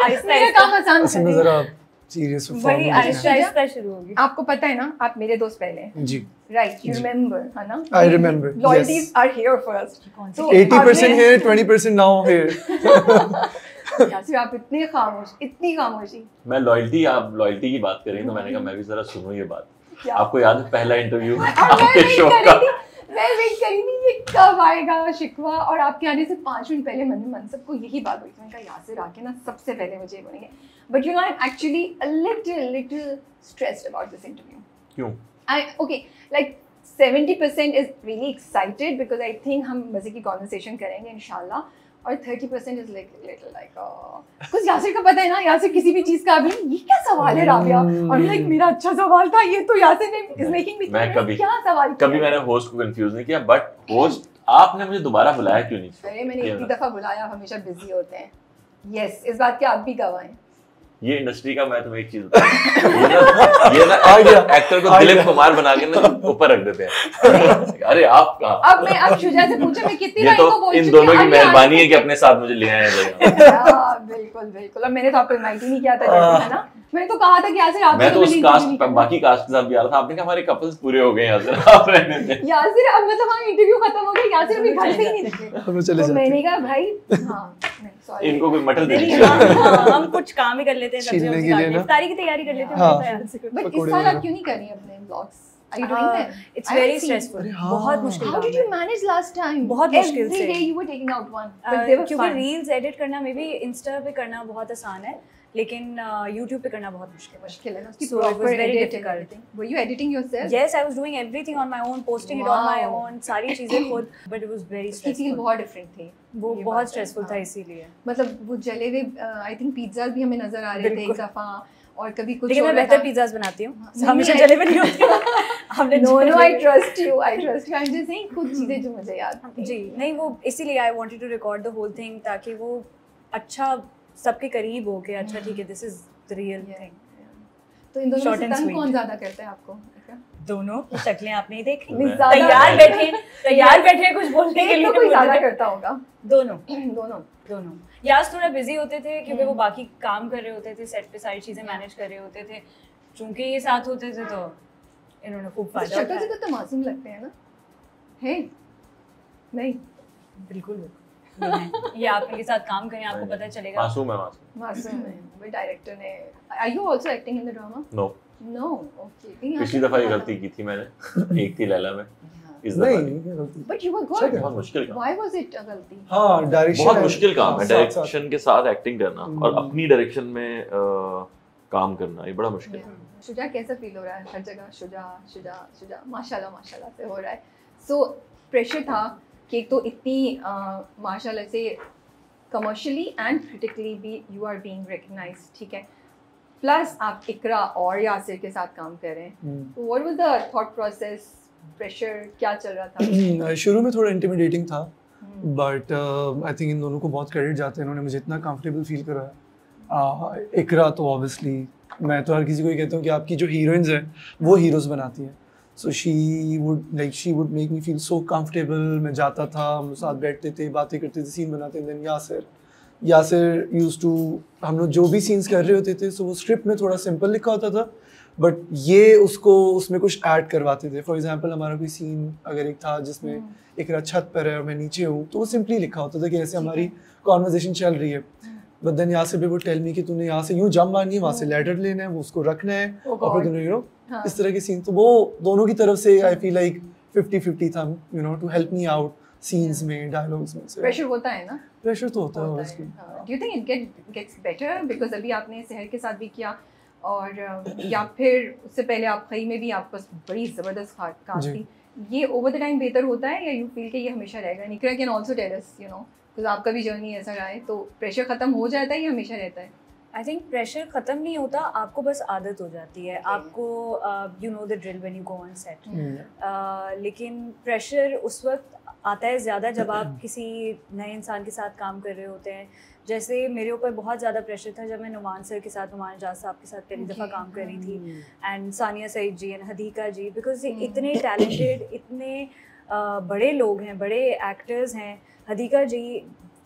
आहिस्ता मेरा काम आसान असल में कर जरा सीरियस वही आहिस्ता आहिस्ता शुरू होगी। आपको पता है ना, आप मेरे दोस्त पहले हैं, जी राइट? यू रिमेम्बर, है ना? I remember, Loyalties yes. are here first. So 80% here 20% now here Yasir आप इतनी खामोशी। मैं लॉयल्टी, आप लॉयल्टी की बात कर रही हैं तो मैंने कहा मैं भी जरा सुनूं ये बात। क्या? आपको याद है पहला इंटरव्यू मैं आपके वेट शो कर का? रही थी, मैं वेट करी थी ये कब आएगा शिकवा, और आपके आने से 5 मिनट पहले मनसब को यही बात हुई थी। मैंने कहा यासिर आके ना सबसे पहले मुझे ये बोलेंगे, but you know I am actually a little stressed about this interview. क्यों? Okay, like 70% is really excited because I think हम मजे की conversation करेंगे इंशाल्लाह, और 30% is like little like कुछ यासिर का पता है ना, यासिर किसी भी चीज का अभी ये क्या सवाल है राबिया, और लाइक मेरा अच्छा सवाल था ये तो यासिर ने is making me मैं कभी क्या सवाल किया? कभी मैंने होस्ट को कंफ्यूज नहीं किया, बट होस्ट आपने मुझे दोबारा बुलाया क्यों नहीं? अरे मैंने इतनी दफा बुलाया, हमेशा बिजी होते हैं। यस, इस बात के आप भी गवाह हैं। ये इंडस्ट्री का मैं तुम्हें एक चीज ये ना एक्टर को दिलीप कुमार बना के ना ऊपर रख देते हैं। अरे आप कहाँ? अब मैं अब शुजा से पूछे मैं कितनी ये बार तो इनको बोल इन चुकी दोनों हूँ, की अभी मेहरबानी आने है कि से- अपने साथ मुझे ले आए हैं। बिल्कुल। अब मैंने तो आपको इनवाइट ही नहीं किया था जैसे, है ना? मैंने तो कहा था कि यासिर आप मैं तो उस कास्ट बाकी कास्ट के साथ भी आ रहा था, आपने कहा हमारे कपल्स पूरे हो गए हैं यासिर, आप रहने दें। यासिर अब मतलब हमारा इंटरव्यू खत्म हो गया, यासिर अभी घर से ही नहीं निकले। हम चले तो जाते मैंने हैं कहा भाई हाँ नहीं सॉरी, इनको कोई मटर दे नहीं, दीजिए। हम कुछ काम ही कर लेते हैं, छीलने सब्जियों के लिए की ना। इफ्तारी की तैयारी कर लेते हैं। हाँ। मेरे ख्याल से। बट इस पकौड़े साल वगैरह। आप क्यों नहीं कर रही अपने vlogs? Are you doing them? It's I haven't very seen. stressful. अरे हाँ। बहुत मुश्किल How काम did है। you manage last time? बहुत मुश्किल Every से। day you were taking out one, but they were क्योंकि fun. रील्स एडिट करना मे बी इंस्टा पे करना बहुत आसान है, लेकिन यूट्यूब पे करना बहुत मुश्किल है। मुश्किल है ना उसकी So it was proper very edit and difficult. everything. Were you editing yourself? Yes, I was doing everything on my own, posting it on my Wow. own, सारी चीजें खुद, but it was very उसकी feel stressful. बहुत different थी। वो ये बहुत बात है, स्ट्रेसफुल था हाँ। इसीलिए। मतलब वो जले हुए आई थिंक पिज्जाज भी हमें नजर आ रहे थे एक बिल्कुल। दफा, और कभी कुछ लेकिन मैं और बेहतर था। पिज्जाज बनाती हूँ, नहीं, हमेशा नहीं, जले हुए नहीं होते। हमने No, जले I हुए- trust you. I'm just saying कुछ चीजें जो मुझे याद थी। जी नहीं, वो इसीलिए I wanted to record the whole thing ताकि वो अच्छा सबके करीब हो के अच्छा ठीक है, this is the real Yeah, thing. yeah. तो इन दोनों में Short से and तंग sweet. कौन ज्यादा करता है आपको? दोनों की शक्लें आपने ही देखी, नहीं, मैं- ज्यादा- तैयार बैठे कुछ बोलने के एक लिए तो कोई ज्यादा मुझे- करता होगा। दोनों दोनों यास थोड़ा बिजी होते थे क्योंकि वो बाकी काम कर रहे होते थे, सेट पे सारी चीजें मैनेज कर रहे होते थे। चूंकि ये साथ होते थे तो इन्होंने खूब फायदा शक्ल से उठाया। तो मासूम लगते हैं ना? है नहीं बिल्कुल ये हैं। ये आप इनके साथ काम करें आपको पता चलेगा। मासूम है मासूम। मासूम है वो डायरेक्टर ने। Are you also acting in the drama? No, no okay. पिछली दफा ये गलती की थी मैंने, एक थी लैला में, इस दफा नहीं नहीं। क्या गलती बट यू वर अच्छा, गुड। बहुत मुश्किल काम, व्हाई वाज इट अ गलती? हाँ डायरेक्शन बहुत मुश्किल काम है, साथ- साथ। डायरेक्शन के साथ एक्टिंग करना और अपनी डायरेक्शन में काम करना, ये बड़ा मुश्किल है। शुजा कैसा फील हो रहा है? हर जगह शुजा शुजा शुजा माशाल्लाह माशाल्लाह से हो रहा है। सो प्रेशर था कि एक तो इतनी माशाल्लाह से कमर्शियली एंड क्रिटिकली भी यू आर बीइंग रिकॉग्नाइज्ड, ठीक है, प्लस आप इकरा और यासिर के साथ काम कर रहे हैं, तो what was the thought process? Pressure क्या चल रहा था? शुरू में थोड़ा इंटिमिडेटिंग था, बट आई थिंक इन दोनों को बहुत क्रेडिट जाता है, इन्होंने मुझे इतना कंफर्टेबल फील कराया। इकरा तो ऑब्वियसली मैं तो हर किसी को ये कहता हूँ कि आपकी जो हीरोइंस हैं वो हीरोज़ बनाती हैं, so she would make me feel so comfortable. मैं जाता था, हम साथ बैठते थे, बातें करते थे, सीन बनाते थे। देन यासिर यूज्ड टू, हम लोग जो भी सीन्स कर रहे होते थे सो वो स्क्रिप्ट में थोड़ा सिंपल लिखा होता था, बट ये उसको उसमें कुछ ऐड करवाते थे। फॉर एग्जांपल हमारा कोई सीन अगर एक था जिसमें एक छत पर है और मैं नीचे हूँ, तो वो सिंपली लिखा होता था कि ऐसे हमारी कॉन्वर्जेशन चल रही है, बट देन यासिर भी वो टेल मी कि तूने यहाँ से यूँ जंप मारनी है, वहाँ से लेटर लेना है, वो उसको रखना है, और फिर तूने हाँ। इस तरह के सीन। तो वो दोनों की तरफ से आई फील लाइक 50-50 था, to help me out scenes में, डायलॉग्स में। प्रेशर होता है ना? प्रेशर तो होता है obviously. Do you think it gets better because अभी आपने शहर के साथ भी किया, और या फिर उससे पहले आप खई में भी आपके पास बड़ी ज़बरदस्त कास्ट थी, ये ओवर द टाइम बेहतर होता है या यू फील कि ये हमेशा रहेगा? निकरा can also tell us, because आपका भी जर्नी ऐसा रहा है, तो प्रेशर ख़त्म हो जाता है या हमेशा रहता है? आई थिंक प्रेशर ख़त्म नहीं होता, आपको बस आदत हो जाती है, आपको you know the drill when you go on set. लेकिन प्रेशर उस वक्त आता है ज़्यादा जब आप किसी नए इंसान के साथ काम कर रहे होते हैं। जैसे मेरे ऊपर बहुत ज़्यादा प्रेशर था जब मैं नुमान सर के साथ, नुमान एजाज साहब के साथ पहली दफ़ा काम कर रही थी, and Sania Saeed ji and Hadiqa ji, because इतने टैलेंटेड, इतने बड़े लोग हैं, बड़े एक्टर्स हैं। Hadiqa ji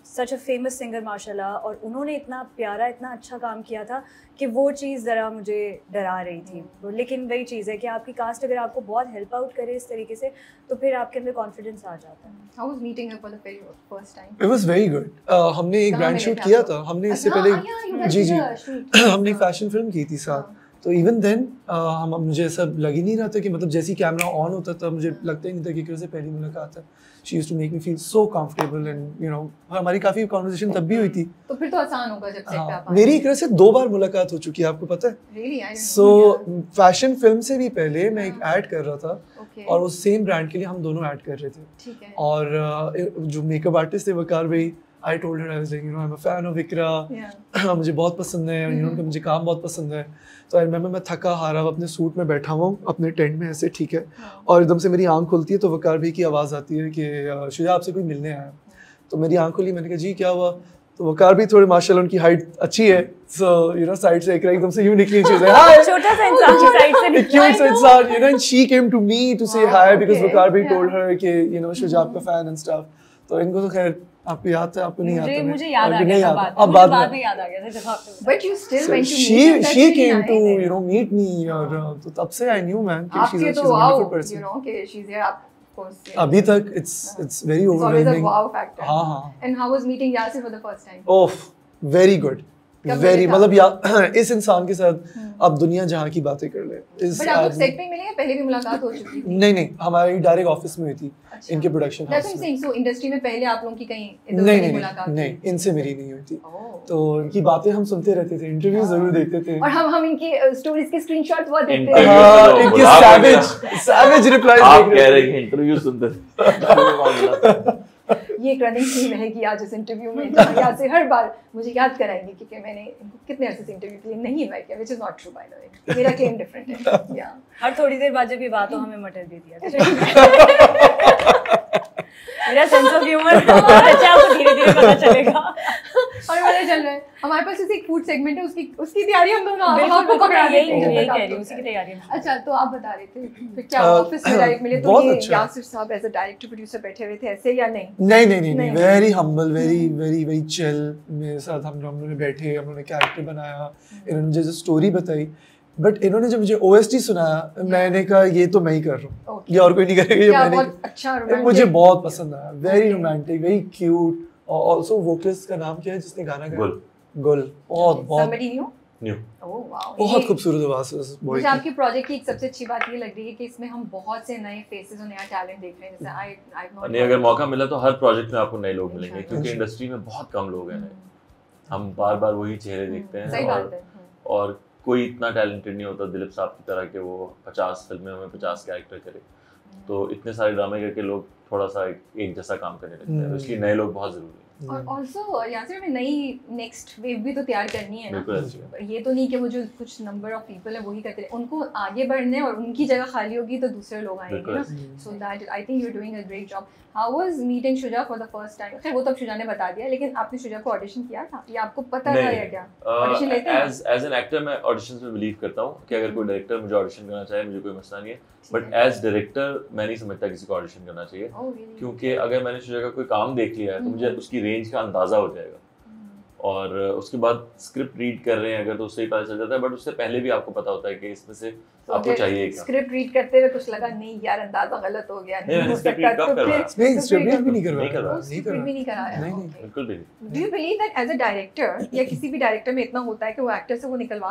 such a famous singer माशाल्लाह, और उन्होंने इतना प्यारा इतना अच्छा काम किया था कि वो चीज़ ज़रा मुझे डरा रही थी। लेकिन वही चीज़ है कि आपकी कास्ट अगर आपको बहुत हेल्प आउट करे इस तरीके से तो फिर आपके अंदर कॉन्फिडेंस आ जाता है। How was meeting her for the very first time? It was very good. हमने एक कहाँ ब्रांड मिले शूट थे किया आप था, लोग? हमने इससे अच्छा, पहले yeah, you guys ji did ji a shoot. हमने हाँ। फैशन फिल्म की थी साथ। तो इवन देन हम मुझे ऐसा लग ही नहीं रहा था कि मतलब जैसे ही कैमरा ऑन होता था मुझे लगता ही नहीं था कि कैसे पहली मुलाकात है। She used to make me feel so comfortable and you know हमारी काफ़ी कॉन्वर्सेशन तब भी हुई थी। तो फिर तो आसान होगा जब सेट पे आप आए। मेरी एक तरह से 2 बार मुलाकात हो चुकी है, आपको पता है? Really? I didn't so know. Fashion film से भी पहले मैं एक ऐड कर रहा था Okay. और उस सेम ब्रांड के लिए हम दोनों ऐड कर रहे थे। ठीक है। और जो मेकअप आर्टिस्ट थे वकार भाई, I told her I was like you know I am a fan of Iqra, मुझे बहुत पसंद है और उनका मुझे काम बहुत पसंद है। तो आई रिमेंबर मैं थका हारा हुआ अपने सूट में बैठा हुआ हूँ अपने टेंट में ऐसे, ठीक है, और एकदम से मेरी आंख खुलती है तो वकार भाई की आवाज़ आती है कि शुजा आपसे कोई मिलने आया। तो मेरी आंख खुली, मैंने कहा जी क्या हुआ? तो वकार भी थोड़े माशाल्लाह उनकी हाइट अच्छी है, सो यू नो साइड से एकदम से यूं निकली चीज़ है, हाय छोटा सा इंसान साइड से निकला। क्यूट सा इंसान, you know, and she came to me to say Wow, hi because okay, वकार भी yeah. told her कि you know शुजा आपका fan and stuff। तो इनको तो खैर आपको याद था, आपको नहीं आता? मुझे याद आ नहीं गया था आता। बाद अब में, बाद बाद में में याद आ गया था जब आपने But you still So went to meet him. That's she really came to nice. you know meet me और तो तब से I knew man कि she's आपके a तो wow, wonderful you person। know कि she's here. Of course. yeah. अभी तक it's very It's always a overwhelming। wow factor. हाँ हाँ। And how was meeting Yasir for the first time? Oh very good, कब very मिले थे मतलब इस इंसान के साथ अब दुनिया जहाँ की बातें कर ले। इस But आप लोग आदमी- सेट पे मिले या पहले भी मुलाकात हो चुकी थी? नहीं हमारी डायरेक्ट ऑफिस में हुई थी, अच्छा। इनके production That's house what I'm में। saying. So industry में पहले आप लोगों की कहीं इधर नहीं उधर नहीं मुलाकात नहीं, हुई? इनसे मेरी नहीं हुई थी। Oh. तो इनकी बातें हम सुनते रहते थे, इंटरव्यू जरूर देखते थे। और हम इनकी स्टोरीज के स्क्रीनशॉट्स बहुत देखते Interview हैं। हाँ, तो इनके बुला के savage रिप्लाईज आप देख कह रहे रहे थे। हैं इंटरव्यू सुनते थे। ये एक रनिंग थीम रहेगी आज इस इंटरव्यू में, जहाँ यासir हर बार मुझे याद कराएंगे कि मैंने इनको कितने अरसे से इंटरव्यू के लिए नहीं इनवाइट किया, which is not true by the way. मेरा क्लेम डिफरेंट है। Yeah. हर थोड़ी देर बाद जब ये बात हो हमें मटर दे दिया। मेरा सेंस ऑफ ह्यूमर अच्छा आपको धीरे-धीरे पता चलेगा। और पता चल रहा है हमारे पास जैसे एक फूड सेगमेंट है, उसकी तैयारी हम दोनों बिल्कुल आपको पकड़ा यही देंगे जब यही तक आप कह रही हूँ, लोग उसी की तैयारी में। अच्छा, तो आप बता रहे थे फिर क्या Uh, ऑफिस में डायरेक्ट मिले तो बहुत ये अच्छा। यासिर साहब एज अ डायरेक्टर प्रोड्यूसर बैठे हुए थे ऐसे या नहीं? नहीं नहीं। Very humble, very chill. मेरे साथ हम लोगों ने बैठे, हम लोगों ने कैरेक्टर बनाया, इन्होंने मुझे स्टोरी बताई, बट इन्होंने जब मुझे OST सुनाया मैंने कहा ये तो मैं ही कर रहा हूँ, Okay. ये और कोई नहीं करेगा, ये क्या मैंने बहुत अच्छा मुझे रोमांटिक बहुत पसंद आया, very Okay. Romantic, very cute. और ऑल्सो वोकलिस्ट का नाम क्या है जिसने गाना गाया? गुल। गुल, बहुत somebody new? New. Oh wow. बहुत ये- खूबसूरत आवाज है उस बॉय मुझे की। आपके प्रोजेक्ट की एक सबसे अच्छी बात ये लग रही है कि इसमें हम बहुत से नए फेसेस और नया टैलेंट देख रहे हैं, जैसे आई नॉट नहीं, अगर मौका मिला तो हर प्रोजेक्ट में आपको नए लोग मिलेंगे इंशाल्लाह। क्योंकि इंडस्ट्री में बहुत कम लोग हैं। हम बार बार वही चेहरे देखते हैं सही बात है। और कोई इतना टैलेंटेड नहीं होता दिलीप साहब की तरह कि वो 50 फिल्में में 50 कैरेक्टर करे। तो इतने सारे ड्रामे करके लोग थोड़ा सा एक जैसा काम करने लगते हैं, तो इसलिए नए लोग बहुत जरूरी है। और ऑल्सो यासिर में नई नेक्स्ट वेव भी तो तैयार करनी है ना। बिल्कुल ऐसी है। ये तो नहीं कि वो जो कुछ नंबर ऑफ पीपल है वही करते रहे, उनको आगे बढ़ने और उनकी जगह खाली होगी तो दूसरे लोग आएंगे बिल्कुल ना। ऐसी so that I think you are doing a great job. How was meeting Shuja for the first time? खैर वो तो शुजा ने बता दिया, लेकिन आपने शुजा को ऑडिशन किया था या आपको पता था या क्या? ऑडिशन लेते हैं? एज एन एक्टर मैं ऑडिशंस में बिलीव करता हूँ कि अगर कोई डायरेक्टर मुझे ऑडिशन करना चाहे मुझे कोई मसला नहीं है, बट एज डायरेक्टर मैं नहीं समझता किसी को ऑडिशन करना चाहिए, Oh, really? क्योंकि अगर मैंने शुजा का कोई काम देख लिया है तो मुझे उसकी रेंज का अंदाजा हो जाएगा। और उसके बाद स्क्रिप्ट रीड कर रहे हैं अगर तो उससे ही पता चल जाता है, बट उससे पहले भी आपको पता होता है कि इसमें से आपको चाहिए क्या। स्क्रिप्ट रीड करते हुए कुछ लगा नहीं यार अंदाजा गलत हो गया, नहीं, हो script सकता, read कब तो करवाया? फिर नहीं स्क्रिप्ट भी नहीं नहीं करवाया, करवाया। नहीं स्क्रिप्ट भी नहीं करवाया। कराया? नहीं, नहीं। Okay. बिल्कुल भी नहीं। Do you believe that as a director या किसी भी डायरेक्टर में इतना होता है कि वो एक्टर से वो निकलवा